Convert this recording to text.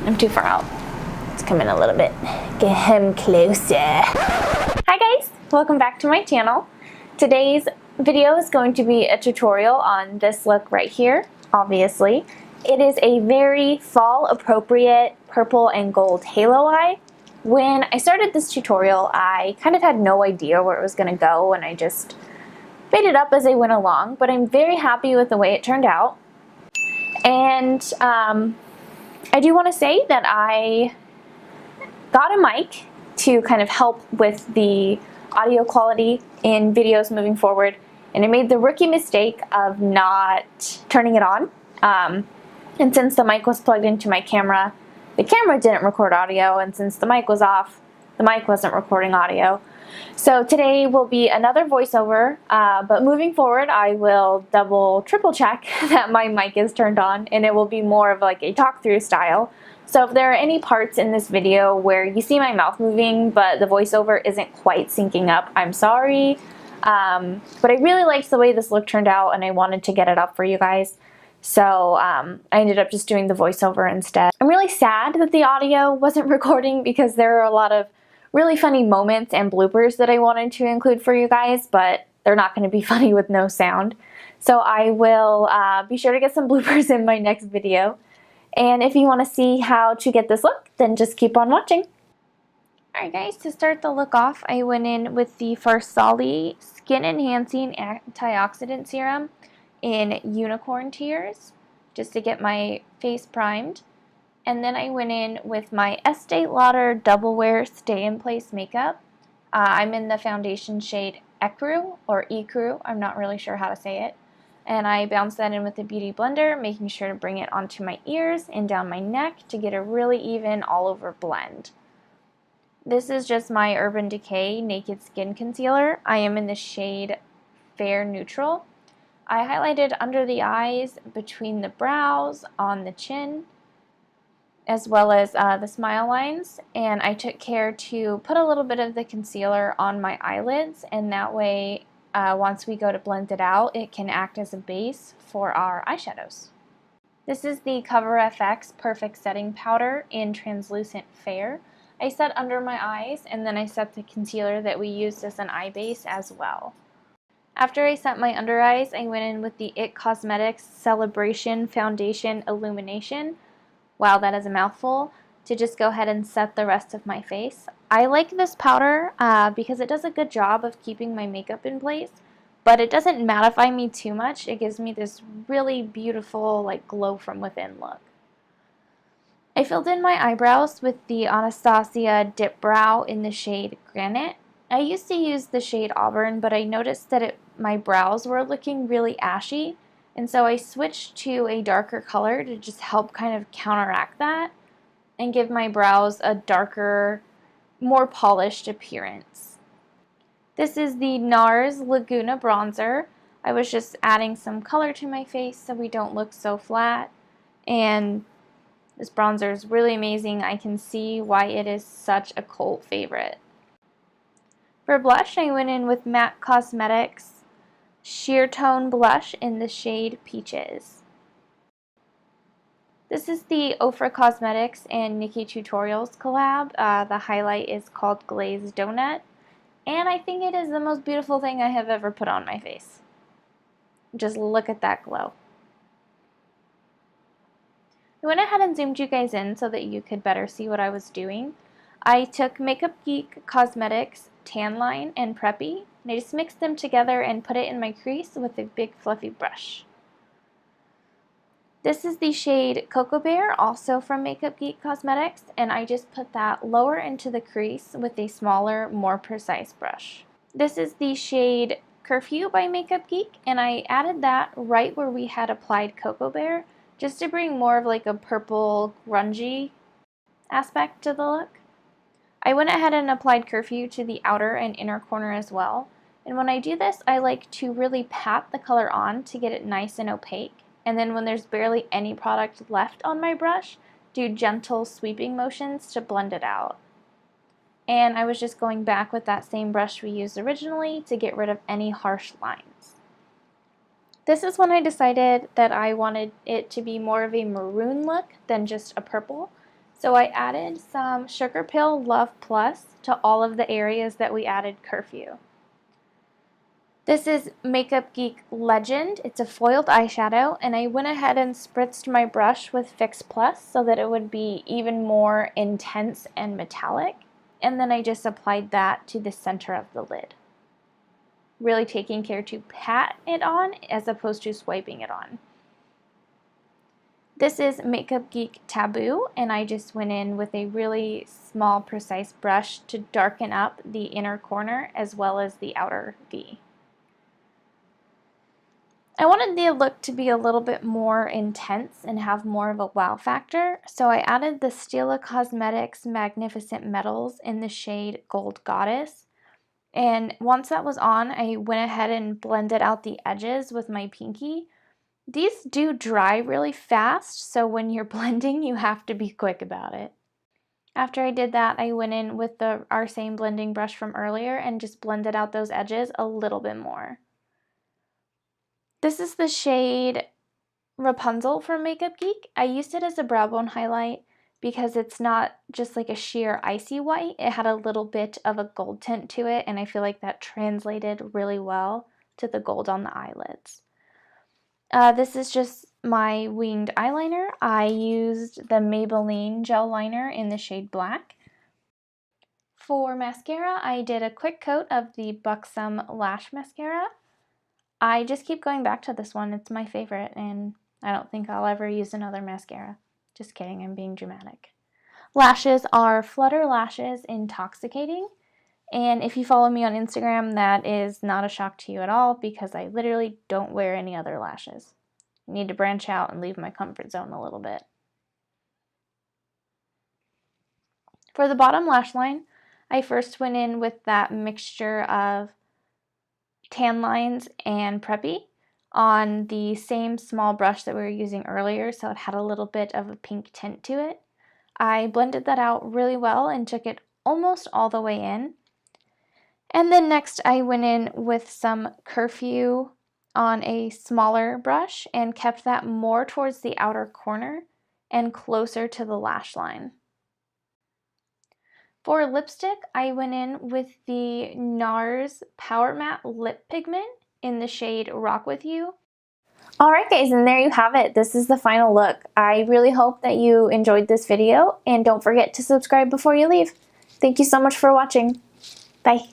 I'm too far out. Let's come in a little bit. Get him closer. Hi guys, welcome back to my channel. Today's video is going to be a tutorial on this look right here, obviously. It is a very fall appropriate purple and gold halo eye. When I started this tutorial, I kind of had no idea where it was going to go, and I just made it up as I went along, but I'm very happy with the way it turned out. And I do want to say that I got a mic to kind of help with the audio quality in videos moving forward, and I made the rookie mistake of not turning it on. And since the mic was plugged into my camera, the camera didn't record audio, and since the mic was off, the mic wasn't recording audio. So today will be another voiceover, but moving forward I will double, triple check that my mic is turned on, and it will be more of like a talk-through style. So if there are any parts in this video where you see my mouth moving but the voiceover isn't quite syncing up, I'm sorry. But I really liked the way this look turned out, and I wanted to get it up for you guys. So I ended up just doing the voiceover instead. I'm really sad that the audio wasn't recording because there are a lot of really funny moments and bloopers that I wanted to include for you guys, but they're not going to be funny with no sound. So I will be sure to get some bloopers in my next video. And if you want to see how to get this look, then just keep on watching. Alright guys, to start the look off, I went in with the Farsali Skin Enhancing Antioxidant Serum in Unicorn Tears, just to get my face primed. And then I went in with my Estee Lauder Double Wear Stay in Place makeup. I'm in the foundation shade Ecru, or Ecru, I'm not really sure how to say it. And I bounced that in with a beauty blender, making sure to bring it onto my ears and down my neck to get a really even all over blend. This is just my Urban Decay Naked Skin Concealer. I am in the shade Fair Neutral. I highlighted under the eyes, between the brows, on the chin, as well as the smile lines, and I took care to put a little bit of the concealer on my eyelids, and that way once we go to blend it out, it can act as a base for our eyeshadows. This is the Cover FX Perfect Setting Powder in Translucent Fair. I set under my eyes, and then I set the concealer that we used as an eye base as well. After I set my under eyes, I went in with the IT Cosmetics Celebration Foundation Illumination. Wow, that is a mouthful, to just go ahead and set the rest of my face. I like this powder because it does a good job of keeping my makeup in place, but it doesn't mattify me too much. It gives me this really beautiful, like, glow from within look. I filled in my eyebrows with the Anastasia Dipbrow in the shade Granite. I used to use the shade Auburn, but I noticed that my brows were looking really ashy, and so I switched to a darker color to just help kind of counteract that and give my brows a darker, more polished appearance. This is the NARS Laguna bronzer. I was just adding some color to my face so we don't look so flat, and this bronzer is really amazing. I can see why it is such a cult favorite. For blush, I went in with MAC Cosmetics Sheertone blush in the shade Peaches. This is the OFRA Cosmetics and NikkieTutorials collab. The highlight is called Glazed Doughnut, and I think it is the most beautiful thing I have ever put on my face. Just look at that glow. I went ahead and zoomed you guys in so that you could better see what I was doing. I took Makeup Geek Cosmetics Tan Line and Preppy, and I just mixed them together and put it in my crease with a big fluffy brush. This is the shade Cocoa Bear, also from Makeup Geek Cosmetics, and I just put that lower into the crease with a smaller, more precise brush. This is the shade Curfew by Makeup Geek, and I added that right where we had applied Cocoa Bear, just to bring more of like a purple, grungy aspect to the look. I went ahead and applied Curfew to the outer and inner corner as well. And when I do this, I like to really pat the color on to get it nice and opaque. And then when there's barely any product left on my brush, do gentle sweeping motions to blend it out. And I was just going back with that same brush we used originally to get rid of any harsh lines. This is when I decided that I wanted it to be more of a maroon look than just a purple. So I added some Sugarpill Love Plus to all of the areas that we added Curfew. This is Makeup Geek Legend. It's a foiled eyeshadow, and I went ahead and spritzed my brush with Fix Plus so that it would be even more intense and metallic. And then I just applied that to the center of the lid. Really taking care to pat it on as opposed to swiping it on. This is Makeup Geek Taboo, and I just went in with a really small, precise brush to darken up the inner corner as well as the outer V. I wanted the look to be a little bit more intense and have more of a wow factor, so I added the STILA Cosmetics Magnificent Metals in the shade Gold Goddess. And once that was on, I went ahead and blended out the edges with my pinky. These do dry really fast, so when you're blending, you have to be quick about it. After I did that, I went in with our same blending brush from earlier and just blended out those edges a little bit more. This is the shade Rapunzel from Makeup Geek. I used it as a brow bone highlight because it's not just like a sheer icy white. It had a little bit of a gold tint to it, and I feel like that translated really well to the gold on the eyelids. This is just my winged eyeliner. I used the Maybelline gel liner in the shade Black. For mascara, I did a quick coat of the Buxom Lash Mascara. I just keep going back to this one. It's my favorite, and I don't think I'll ever use another mascara. Just kidding, I'm being dramatic. Lashes are Flutter Lashes Intoxicating, and if you follow me on Instagram, that is not a shock to you at all because I literally don't wear any other lashes. I need to branch out and leave my comfort zone a little bit. For the bottom lash line, I first went in with that mixture of tan lines and Preppy on the same small brush that we were using earlier, so it had a little bit of a pink tint to it. I blended that out really well and took it almost all the way in. And then next I went in with some Curfew on a smaller brush and kept that more towards the outer corner and closer to the lash line. For lipstick, I went in with the NARS Power Matte Lip Pigment in the shade Rock With You. Alright guys, and there you have it. This is the final look. I really hope that you enjoyed this video, and don't forget to subscribe before you leave. Thank you so much for watching. Bye.